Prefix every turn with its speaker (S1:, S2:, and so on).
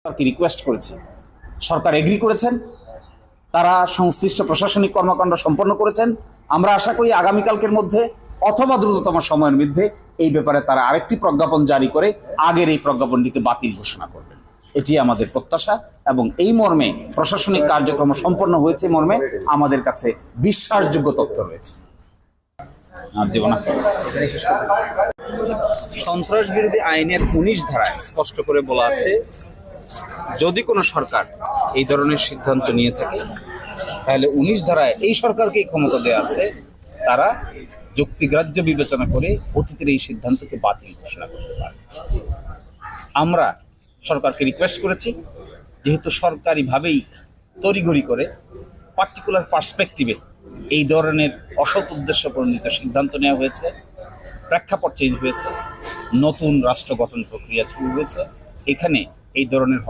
S1: সরকারকে রিকোয়েস্ট করেছি, সরকার এগ্রি করেছেন, তারা সংশ্লিষ্ট প্রশাসনিক কর্মকাণ্ড সম্পন্ন করেছেন। আমরা আশা করি আগামীকালকের মধ্যে অথবা দ্রুততম সময়ের মধ্যে এই ব্যাপারে তারা আরেকটি প্রজ্ঞাপন জারি করে আগের এই প্রজ্ঞাপনটিকে বাতিল ঘোষণা করবেন। এটি আমাদের প্রত্যাশা এবং এই মর্মে প্রশাসনিক কার্যক্রম সম্পন্ন হয়েছে মর্মে আমাদের কাছে বিশ্বাসযোগ্য তথ্য রয়েছে। সন্ত্রাস বিরোধী আইনের 19 ধারায় স্পষ্ট করে বলা আছে, যদি কোনো সরকার এই ধরনের সিদ্ধান্ত নিয়ে থাকে তাহলে 19 ধারায় এই সরকারকেই ক্ষমতা দেওয়া আছে, তারা যুক্তিগ্রাহ্য বিবেচনা করে অতীতের এই সিদ্ধান্তকে বাতিল ঘোষণা করতে পারে। আমরা সরকারকে রিকোয়েস্ট করেছি, যেহেতু সরকারিভাবেই তড়িঘড়ি করে পার্টিকুলার পার্সপেক্টিভে এই ধরনের অসৎ উদ্দেশ্য প্রণোদিত সিদ্ধান্ত নেওয়া হয়েছে, প্রেক্ষাপট চেঞ্জ হয়েছে, নতুন রাষ্ট্র গঠন প্রক্রিয়া শুরু হয়েছে, এখানে এই ধরনের